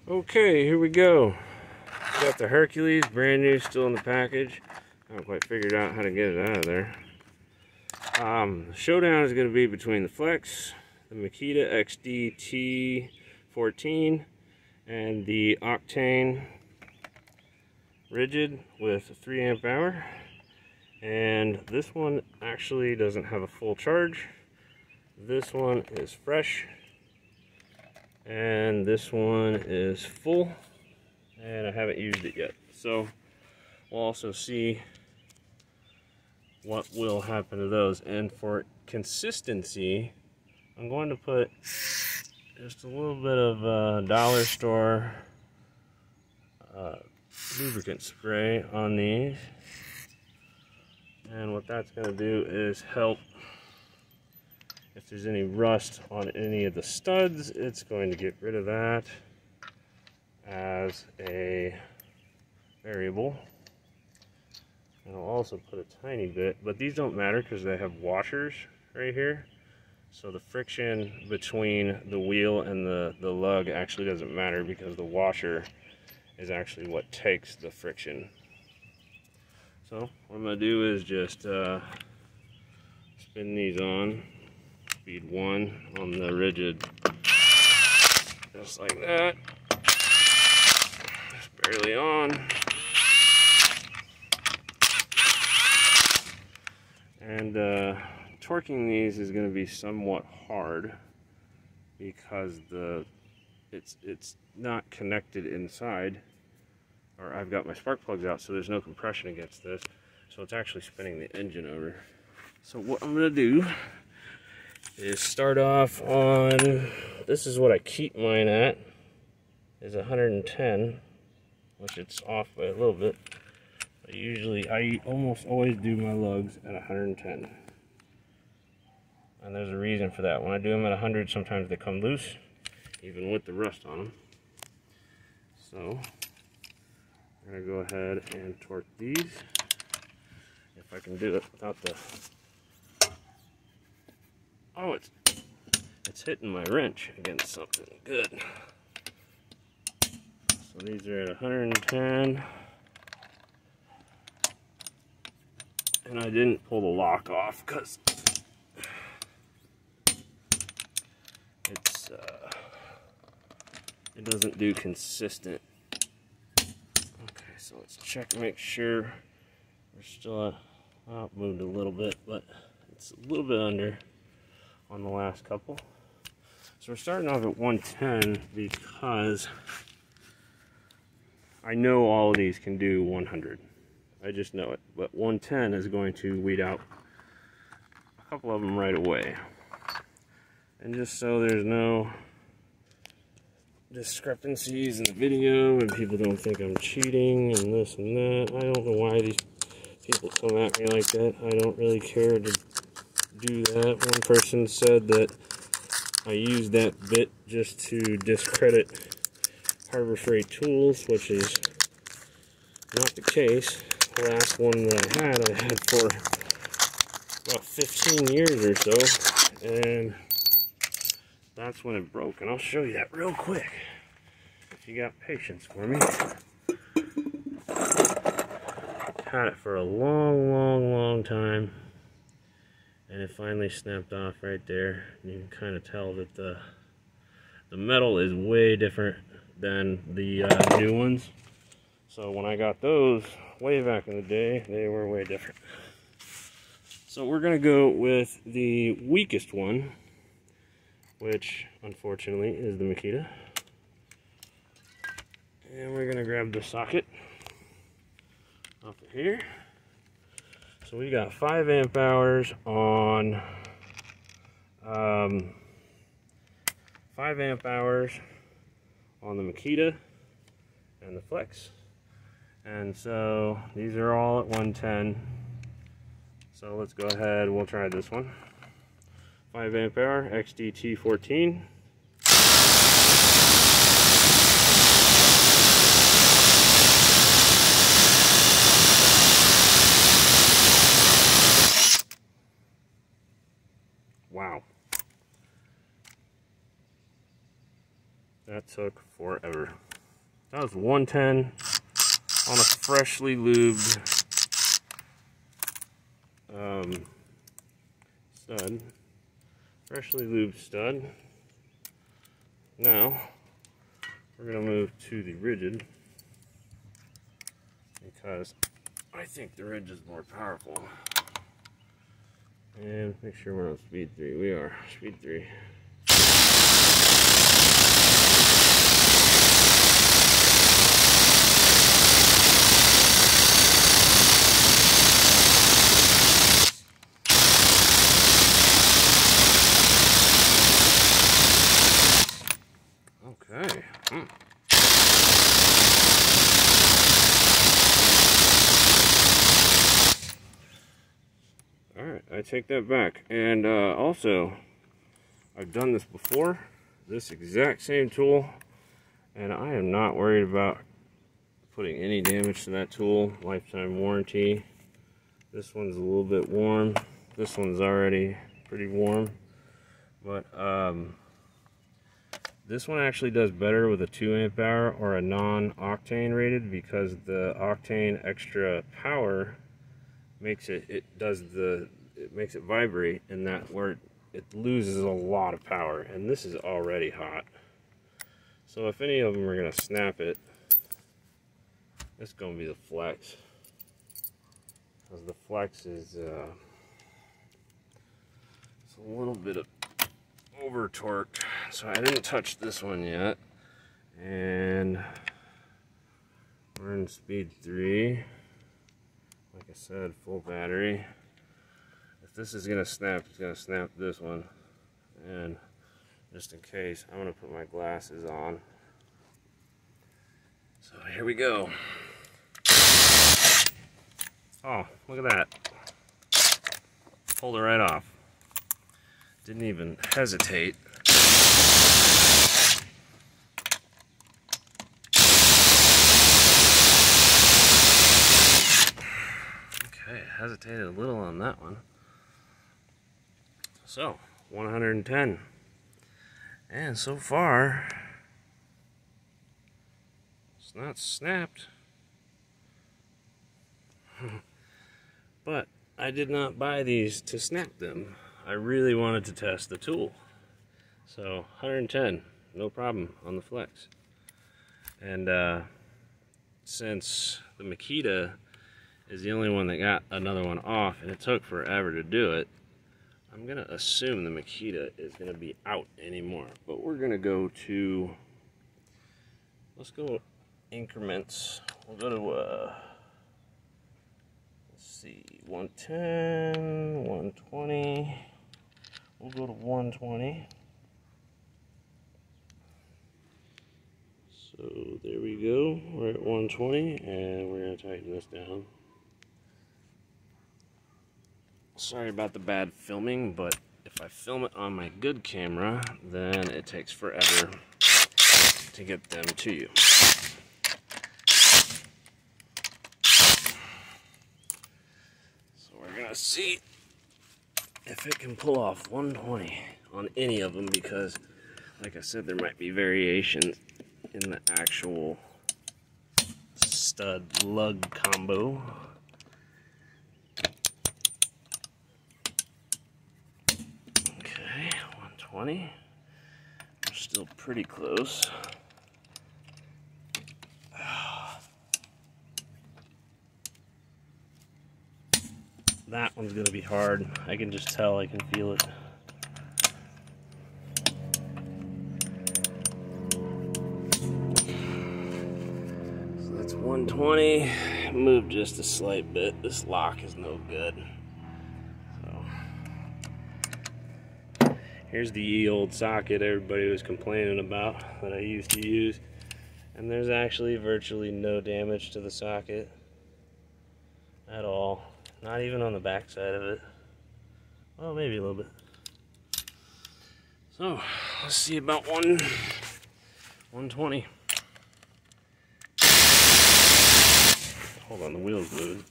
Okay, here we go. Got the Hercules, brand new, still in the package. I haven't quite figured out how to get it out of there. The showdown is going to be between the Flex, the Makita XDT14, and the Octane Ridgid with a 3 amp hour. And this one actually doesn't have a full charge. This one is fresh. And this one is full. And I haven't used it yet. So we'll also see what will happen to those. And for consistency, I'm going to put just a little bit of dollar store lubricant spray on these. And what that's going to do is help if there's any rust on any of the studs. It's going to get rid of that as a variable. And I'll also put a tiny bit, but these don't matter because they have washers right here. So the friction between the wheel and the lug actually doesn't matter because the washer is actually what takes the friction. So what I'm going to do is just spin these on, speed 1 on the Ridgid, just like that, just barely on. And torquing these is going to be somewhat hard because it's not connected inside. Or I've got my spark plugs out, so there's no compression against this. So it's actually spinning the engine over. So what I'm going to do is start off on, this is what I keep mine at, is 110, which it's off by a little bit. But usually, I almost always do my lugs at 110. And there's a reason for that. When I do them at 100, sometimes they come loose, even with the rust on them. So I'm going to go ahead and torque these, if I can do it without the... Oh, it's hitting my wrench against something. Good. So these are at 110. And I didn't pull the lock off because it doesn't do consistent. Okay, so let's check, make sure we're still at, oh, it moved a little bit, but it's a little bit under on the last couple. So we're starting off at 110 because I know all of these can do 100. I just know it. But 110 is going to weed out a couple of them right away. And just so there's no discrepancies in the video and people don't think I'm cheating and this and that. I don't know why these people come at me like that. I don't really care to do that. One person said that I used that bit just to discredit Harbor Freight tools, which is not the case. The last one that I had for about 15 years or so, and that's when it broke. And I'll show you that real quick if you got patience for me. Had it for a long time, and it finally snapped off right there. You can kind of tell that the metal is way different than the new ones. So when I got those way back in the day, they were way different. So we're going to go with the weakest one, which unfortunately is the Makita. And we're going to grab the socket off of here. So we got 5 amp hours on 5 amp hours on the Makita and the Flex. And so these are all at 110. So let's go ahead, we'll try this one. 5 amp hour XDT14. Wow. That took forever. That was 110 on a freshly lubed stud. Freshly lubed stud. Now, we're going to move to the Ridgid because I think the Ridgid is more powerful. And make sure we're on speed 3. We are. Speed 3. Okay. Alright, I take that back. And also, I've done this before, this exact same tool, and I am not worried about putting any damage to that tool. Lifetime warranty. This one's a little bit warm. This one's already pretty warm. But this one actually does better with a 2 amp hour or a non-octane rated, because the octane extra power makes it makes it vibrate, and that where it loses a lot of power, and this is already hot. So if any of them are gonna snap it, it's gonna be the flex, because the flex is it's a little bit of over torqued. So I didn't touch this one yet, and we're in speed 3. Like I said, full battery. If this is gonna snap, it's gonna snap this one. And just in case, I'm gonna put my glasses on. So here we go. Oh, look at that. Pulled it right off. Didn't even hesitate. Okay, hesitated a little on that one. So, 110. And so far, it's not snapped. But I did not buy these to snap them. I really wanted to test the tool. So 110, no problem on the flex. And since the Makita is the only one that got another one off, and it took forever to do it, I'm gonna assume the Makita is gonna be out anymore. But we're gonna go to, let's go increments. We'll go to let's see, 110, 120. We'll go to 120. So there we go. We're at 120, and we're going to tighten this down. Sorry about the bad filming, but if I film it on my good camera, then it takes forever to get them to you. So we're going to see if it can pull off 120 on any of them, because like I said, there might be variations in the actual stud lug combo. Okay, 120. We're still pretty close. That one's gonna be hard. I can just tell, I can feel it. So that's 120. Move just a slight bit. This lock is no good. So here's the old socket everybody was complaining about that I used to use. And there's actually virtually no damage to the socket at all. Not even on the back side of it. Well, maybe a little bit. So, let's see about 120. Hold on, the wheel's moving.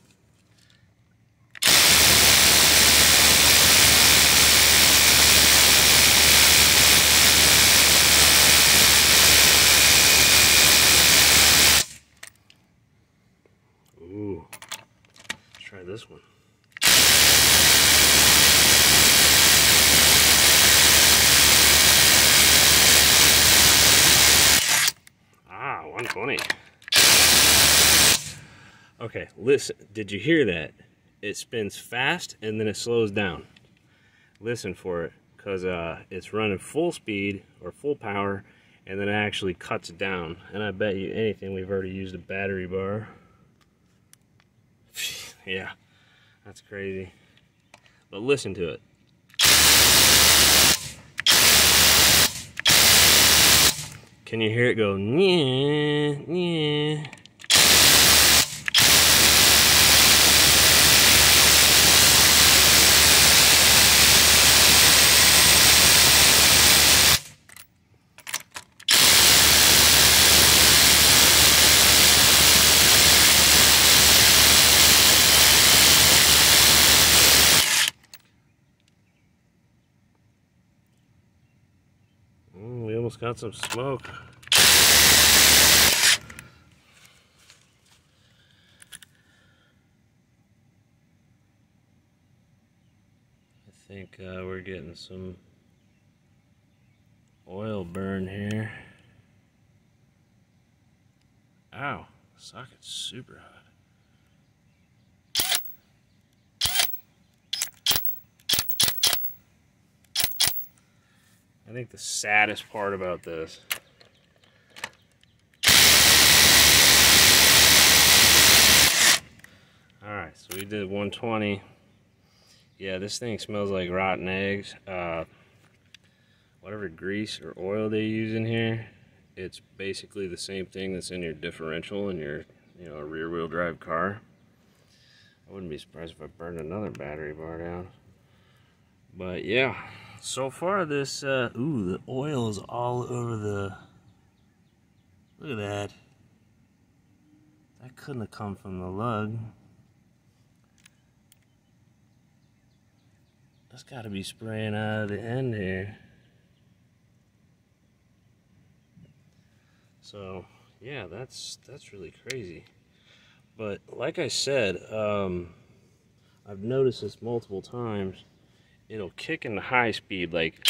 this one. Ah, 120. Okay, listen, did you hear that? It spins fast and then it slows down. Listen for it, because it's running full speed or full power, and then it actually cuts down. And I bet you anything we've already used a battery bar. Yeah, that's crazy. But listen to it. Can you hear it go, nyeh, nyeh? We almost got some smoke. I think we're getting some oil burn here. Ow, socket's super hot. I think the saddest part about this alright, so we did 120. Yeah, this thing smells like rotten eggs. Whatever grease or oil they use in here, it's basically the same thing that's in your differential in your, rear wheel drive car. I wouldn't be surprised if I burned another battery bar down. But yeah, so far this, ooh, the oil is all over the, look at that. That couldn't have come from the lug. That's got to be spraying out of the end here. So yeah, that's really crazy. But like I said, I've noticed this multiple times. It'll kick into high speed, like,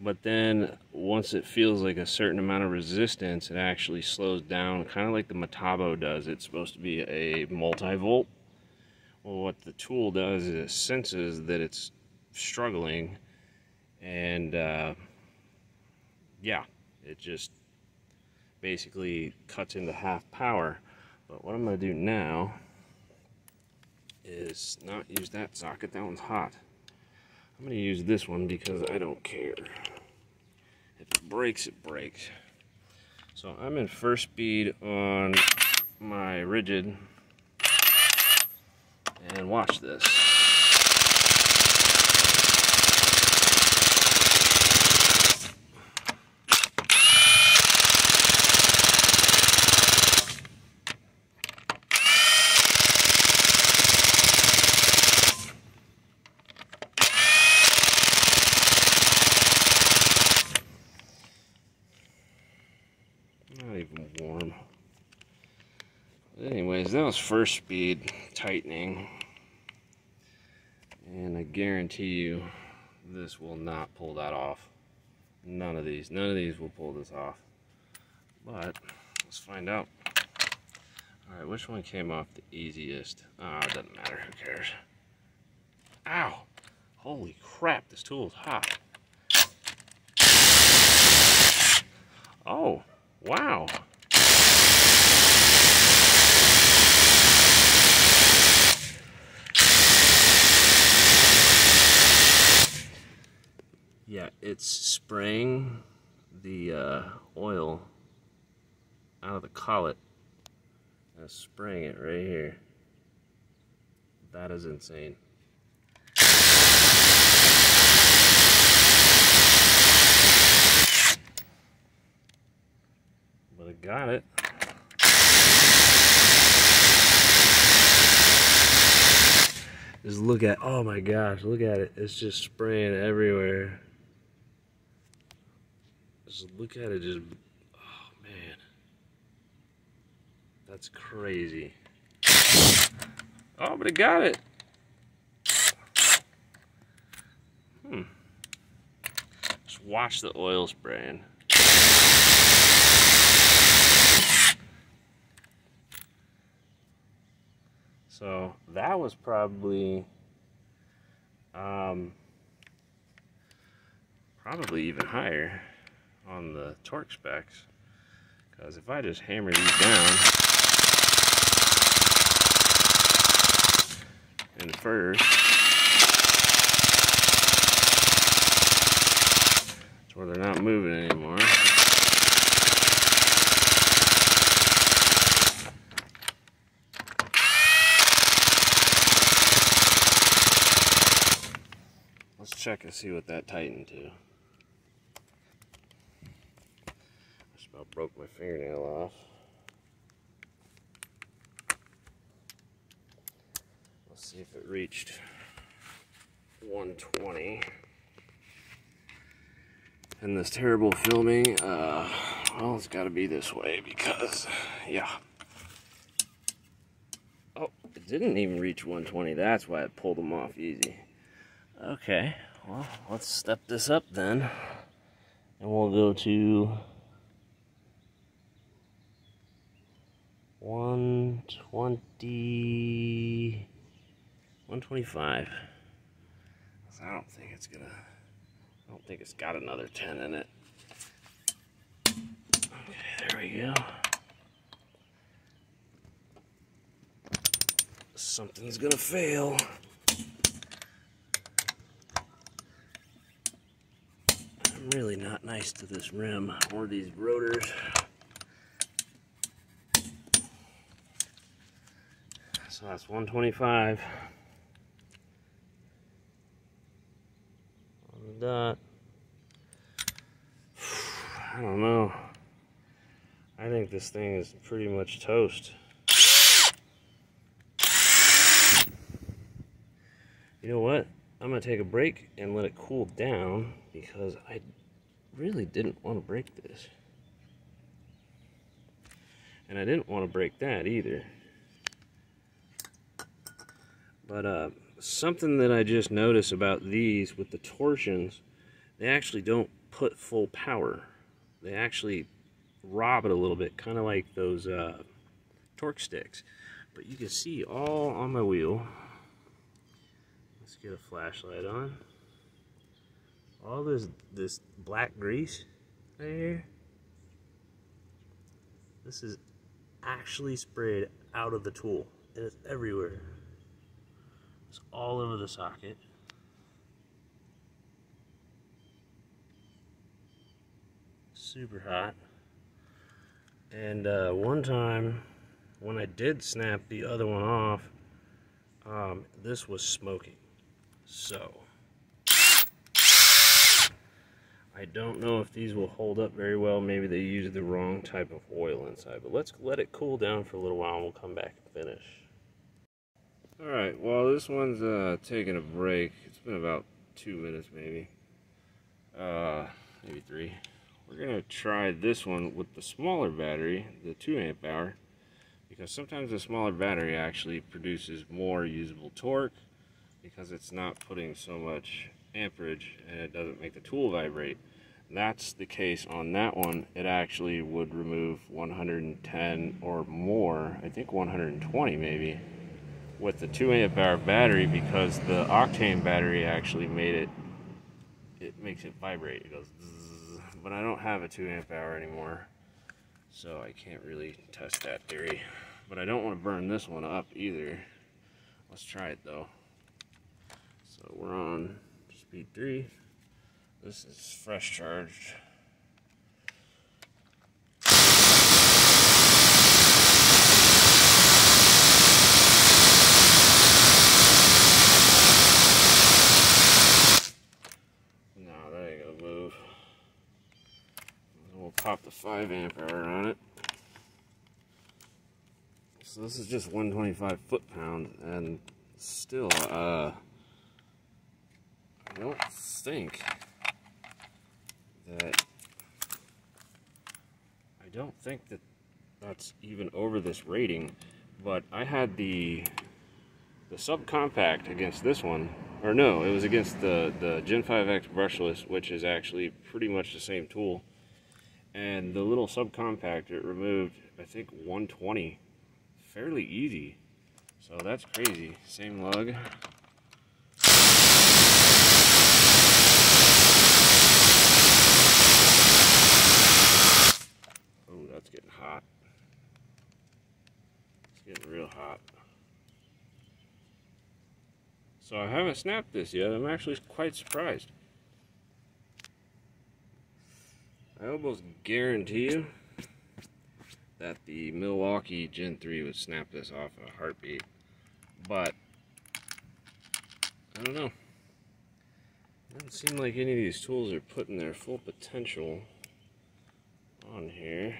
but then once it feels like a certain amount of resistance, it actually slows down, kind of like the Metabo does. It's supposed to be a multi-volt. Well, what the tool does is it senses that it's struggling, and yeah, it just basically cuts into half power. But what I'm going to do now is not use that socket. That one's hot. I'm going to use this one because I don't care. If it breaks, it breaks. So I'm in first speed on my Ridgid, and watch this. Not even warm. But anyways, that was first speed tightening. And I guarantee you this will not pull that off. None of these will pull this off. But let's find out. Alright, which one came off the easiest? Ah, it doesn't matter, who cares? Ow! Holy crap, this tool is hot. Oh, wow. Yeah, it's spraying the oil out of the collet. It's spraying it right here. That is insane. But I got it. Just look at, oh my gosh, look at it. It's just spraying everywhere. Just look at it, just, oh man. That's crazy. Oh, but it got it. Just watch the oil spraying. So that was probably even higher on the torque specs, because if I just hammer these down in first, to where they're not moving anymore. Let's check and see what that tightened to. Just about broke my fingernail off. Let's see if it reached 120. And this terrible filming, well, it's got to be this way because, yeah. Oh, it didn't even reach 120. That's why it pulled them off easy. Okay, well, let's step this up then. And we'll go to 120, 125. So I don't think it's got another 10 in it. Okay, there we go. Something's gonna fail. I'm really not nice to this rim or these rotors. So that's 125 on the dot. I don't know. I think this thing is pretty much toast. You know what? I'm gonna take a break and let it cool down because I really didn't want to break this. And I didn't want to break that either. But something that I just noticed about these with the torsions, they actually don't put full power. They actually rob it a little bit, kind of like those torque sticks. But you can see all on my wheel. Let's get a flashlight on. All this black grease right here. This is actually sprayed out of the tool, and it's everywhere. It's all over the socket. Super hot. And one time when I did snap the other one off, this was smoking. So I don't know if these will hold up very well. Maybe they used the wrong type of oil inside, but let's let it cool down for a little while and we'll come back and finish. Alright, well, this one's taking a break. It's been about 2 minutes maybe. Maybe 3. We're going to try this one with the smaller battery, the 2 amp hour, because sometimes the smaller battery actually produces more usable torque because it's not putting so much amperage and it doesn't make the tool vibrate. That's the case on that one. It actually would remove 110 or more, I think 120 maybe, with the 2 amp hour battery, because the octane battery actually makes it vibrate. It goes zzz, but I don't have a 2 amp hour anymore, so I can't really test that theory. But I don't want to burn this one up either. Let's try it though. So we're on speed 3. This is fresh charged. No, that ain't gonna move. We'll pop the 5 amp hour on it. So this is just 125 foot-pounds, and still, I don't think that that's even over this rating. But I had the the subcompact against this one, or no, it was against the Gen 5X brushless, which is actually pretty much the same tool. And the little subcompact, it removed, I think, 120 fairly easy. So that's crazy. Same lug. Oh, that's getting hot. It's getting real hot. So I haven't snapped this yet. I'm actually quite surprised. I almost guarantee you that the Milwaukee Gen 3 would snap this off a heartbeat. But I don't know. It doesn't seem like any of these tools are putting their full potential on here.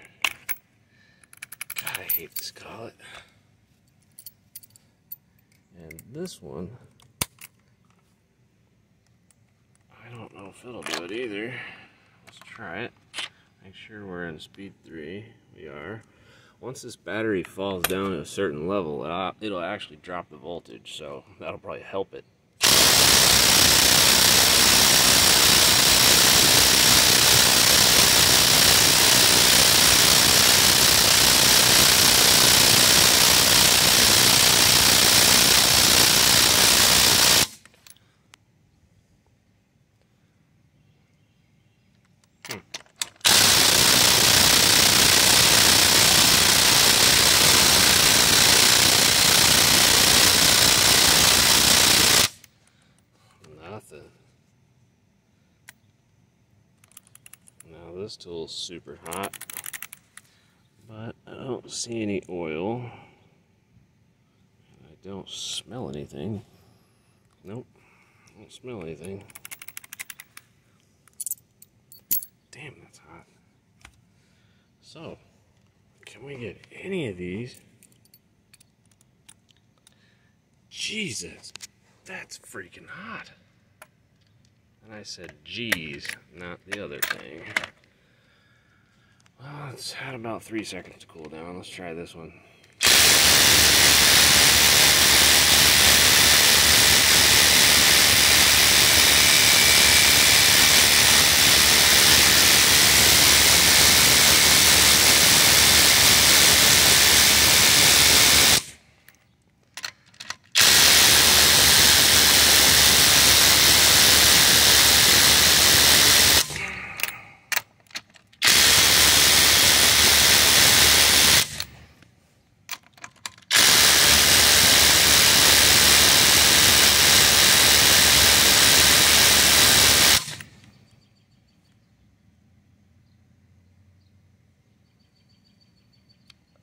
God, I hate this collet. And this one, I don't know if it'll do it either. Let's try it. Make sure we're in speed 3. We are. Once this battery falls down to a certain level, it'll actually drop the voltage, so that'll probably help it. Nothing. Now this tool's super hot, but I don't see any oil. I don't smell anything. Nope, I don't smell anything. Damn, that's hot. So, can we get any of these? Jesus, that's freaking hot. And I said, geez, not the other thing. Well, it's had about 3 seconds to cool down. Let's try this one.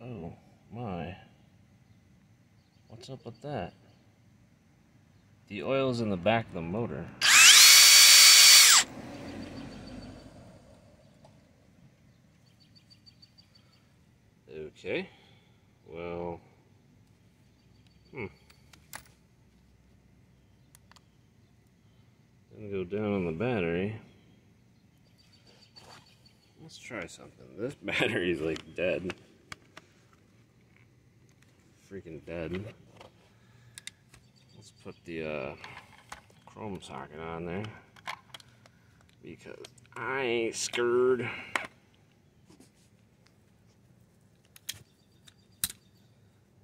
Oh my. What's up with that? The oil's in the back of the motor. Okay. Well. Didn't go down on the battery. Let's try something. This battery's like dead. Freaking dead. Let's put the chrome socket on there because I ain't scared.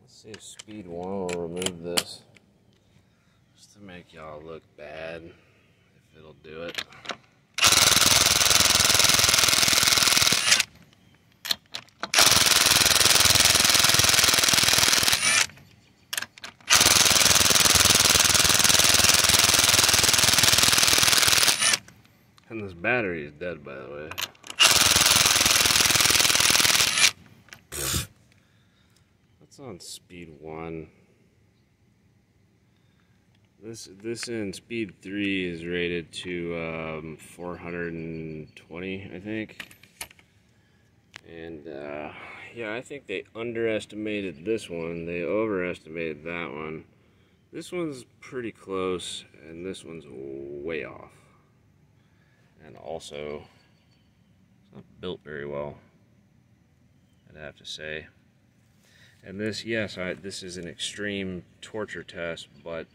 Let's see if speed 1 will remove this just to make y'all look bad, if it'll do it. And this battery is dead, by the way. That's on speed 1. This in speed 3 is rated to 420, I think. And yeah, I think they underestimated this one. They overestimated that one. This one's pretty close, and this one's way off. And also, it's not built very well, I'd have to say. And this, yes, this is an extreme torture test, but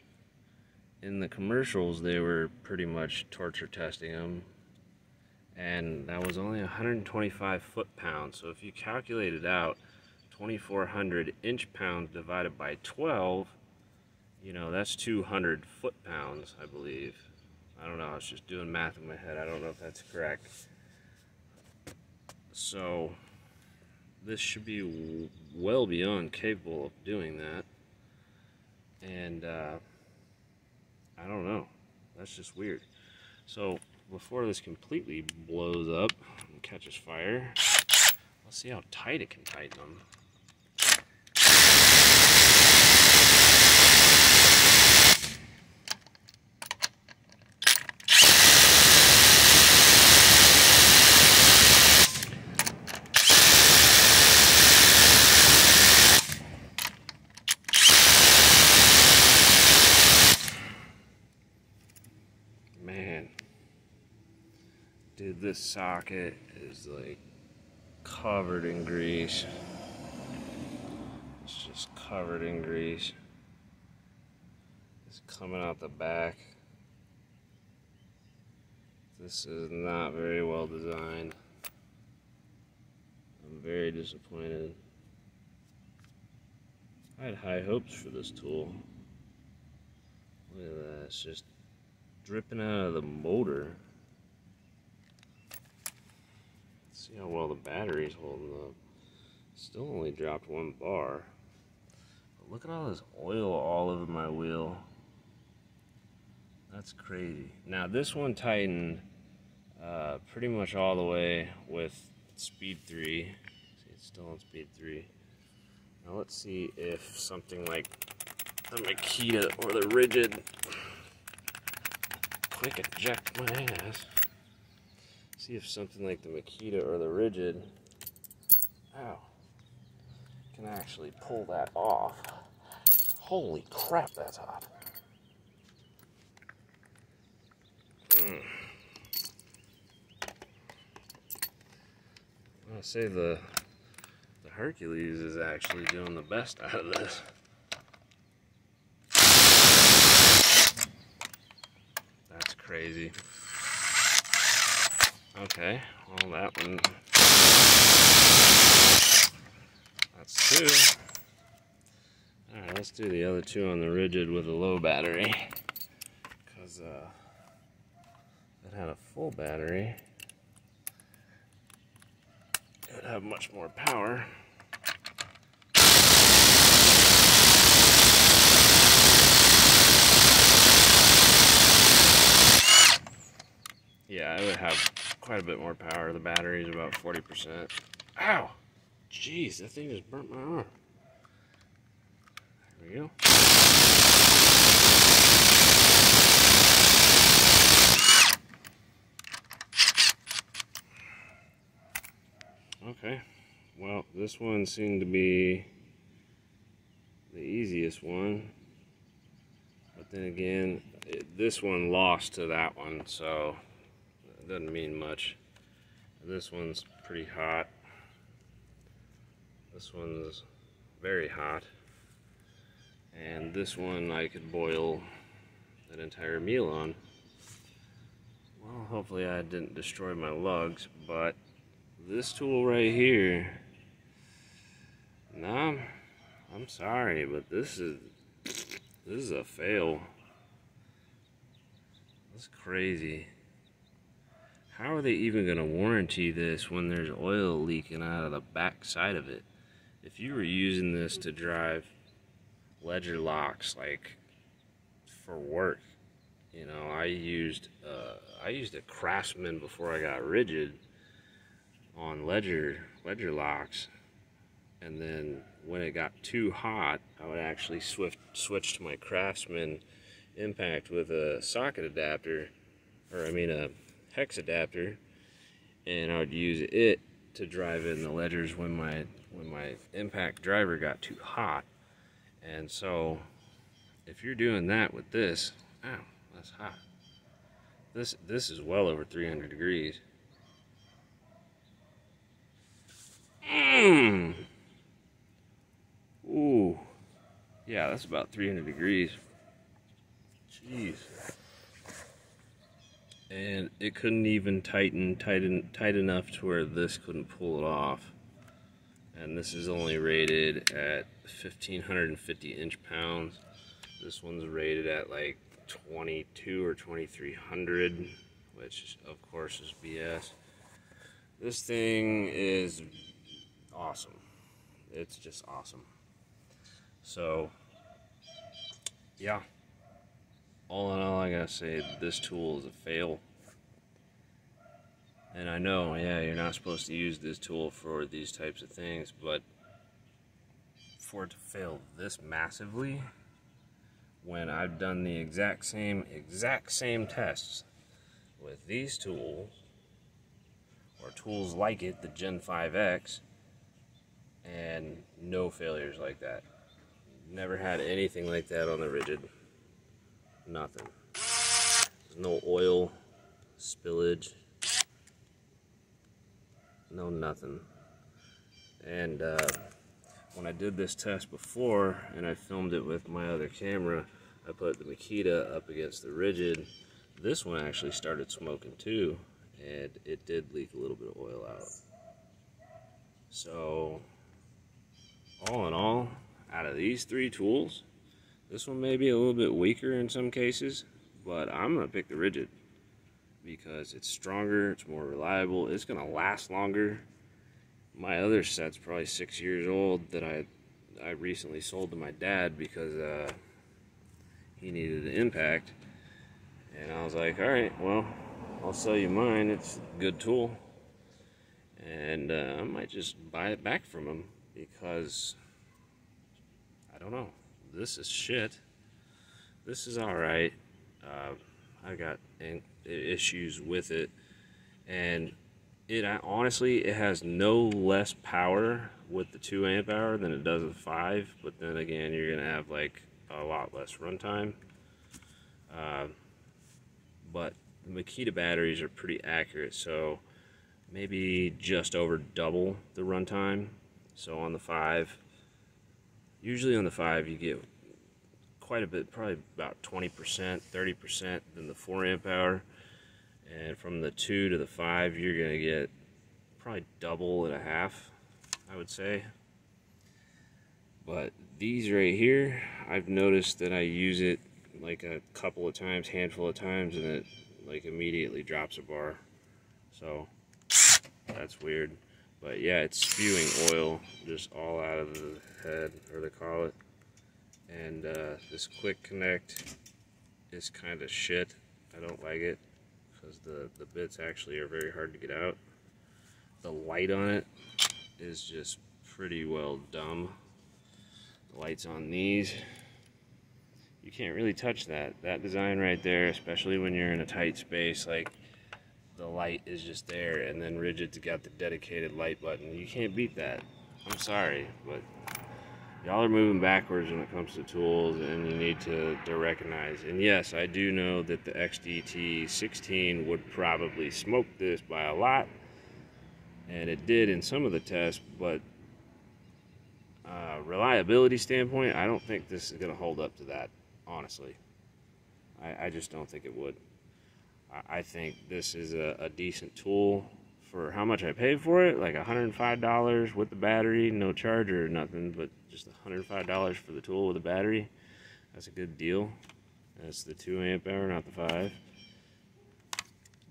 in the commercials they were pretty much torture testing them, and that was only 125 foot-pounds. So if you calculate it out, 2,400 inch-pounds divided by 12, you know, that's 200 foot-pounds, I believe. I don't know, I was just doing math in my head. I don't know if that's correct. So this should be well beyond capable of doing that. And I don't know, that's just weird. So before this completely blows up and catches fire, let's see how tight it can tighten them. Man, dude, this socket is like covered in grease. It's just covered in grease. It's coming out the back. This is not very well designed. I'm very disappointed. I had high hopes for this tool. Look at that, it's just dripping out of the motor. Let's see how well the battery's holding up. Still only dropped 1 bar. But look at all this oil all over my wheel. That's crazy. Now this one tightened pretty much all the way with speed 3. See, it's still on speed 3. Now let's see if something like the Makita or the Ridgid, quick eject my ass. See if something like the Makita or the Ridgid, ow, can actually pull that off. Holy crap, that's hot. I'll say the Hercules is actually doing the best out of this. That's crazy. Okay, well that one, that's 2. Alright, let's do the other 2 on the Ridgid with a low battery. Because if it had a full battery, it would have much more power. Yeah, it would have quite a bit more power. The battery is about 40%. Ow! Jeez, that thing just burnt my arm. There we go. Okay, well, this one seemed to be the easiest one. But then again, this one lost to that one, so it doesn't mean much. This one's pretty hot. This one's very hot. And this one I could boil an entire meal on. Well, hopefully I didn't destroy my lugs, but this tool right here, nah, I'm sorry, but this is a fail. That's crazy. How are they even going to warranty this when there's oil leaking out of the back side of it? If you were using this to drive ledger locks, like for work, you know, I used a Craftsman before I got Ridgid on ledger locks, and then when it got too hot, I would actually switch to my Craftsman Impact with a socket adapter, or I mean a hex adapter, and I would use it to drive in the ledgers when my Impact driver got too hot. And so if you're doing that with this, ow, that's hot. This is well over 300 degrees. Yeah, that's about 300 degrees. Jeez. And it couldn't even tight enough to where this couldn't pull it off. And this is only rated at 1,550 inch-pounds. This one's rated at like 22 or 2,300, which of course is BS. This thing is awesome. It's just awesome. So, yeah. All in all, I gotta say, this tool is a fail. And I know, yeah, you're not supposed to use this tool for these types of things, but for it to fail this massively, when I've done the exact same tests with these tools, or tools like it, the Gen 5X, and no failures like that. Never had anything like that on the Ridgid. Nothing. There's no oil spillage. No nothing. And when I did this test before, and I filmed it with my other camera, I put the Makita up against the Ridgid. This one actually started smoking too, and it did leak a little bit of oil out. So, all in all, out of these three tools, this one may be a little bit weaker in some cases, but I'm going to pick the Ridgid because it's stronger, it's more reliable, it's going to last longer. My other set's probably 6 years old that I recently sold to my dad because he needed an impact. And I was like, alright, well, I'll sell you mine, it's a good tool. And I might just buy it back from him because, I don't know, this is shit. This is alright. I got issues with it, and honestly, it has no less power with the 2 amp hour than it does with 5, but then again, you're gonna have like a lot less runtime. But the Makita batteries are pretty accurate, so maybe just over double the runtime. So on the 5, usually on the 5 you get quite a bit, probably about 20%, 30% than the 4 amp hour. And from the 2 to the 5, you're gonna get probably double and a half, I would say. But these right here, I've noticed that I use it like a couple of times, handful of times, and it like immediately drops a bar. So that's weird. But yeah, it's spewing oil just all out of the head, or they call it. And this quick connect is kind of shit. I don't like it because the bits actually are very hard to get out. The light on it is just pretty well dumb. The lights on these, you can't really touch that. That design right there, especially when you're in a tight space, like the light is just there, and then Ridgid's got the dedicated light button. You can't beat that. I'm sorry, but y'all are moving backwards when it comes to tools, and you need to recognize. And yes, I do know that the XDT14 would probably smoke this by a lot, and it did in some of the tests, but reliability standpoint, I don't think this is going to hold up to that, honestly. I just don't think it would. I think this is a decent tool for how much I paid for it, like $105 with the battery, no charger or nothing, but just $105 for the tool with the battery. That's a good deal. That's the 2 amp hour, not the 5.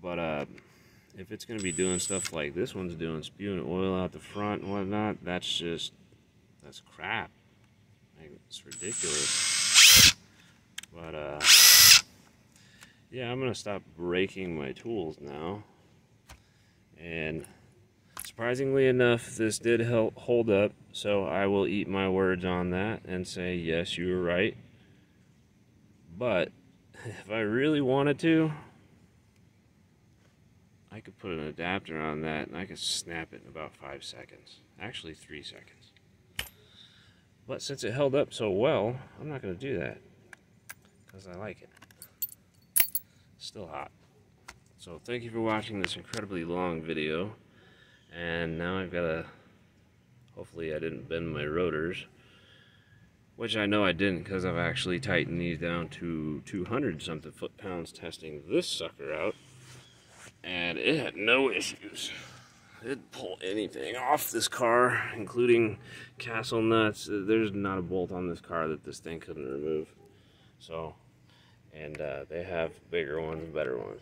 But if it's going to be doing stuff like this one's doing, spewing oil out the front and whatnot, that's crap. Like, it's ridiculous. But yeah, I'm going to stop breaking my tools now. And surprisingly enough, this did hold up, so I will eat my words on that and say, yes, you were right. But if I really wanted to, I could put an adapter on that and I could snap it in about 5 seconds. Actually, 3 seconds. But since it held up so well, I'm not going to do that because I like it. It's still hot. So thank you for watching this incredibly long video. And now I've got to, hopefully I didn't bend my rotors. which I know I didn't because I've actually tightened these down to 200 something foot-pounds testing this sucker out, and it had no issues. It didn't pull anything off this car, including castle nuts. There's not a bolt on this car that this thing couldn't remove. So, and they have bigger ones and better ones.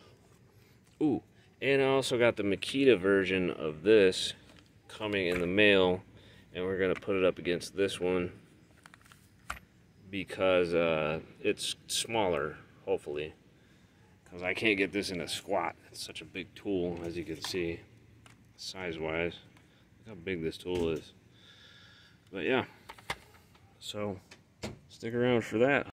Ooh, and I also got the Makita version of this coming in the mail, and we're gonna put it up against this one because it's smaller, hopefully, because I can't get this in a squat. It's such a big tool, as you can see, size-wise. Look how big this tool is. But yeah, so stick around for that.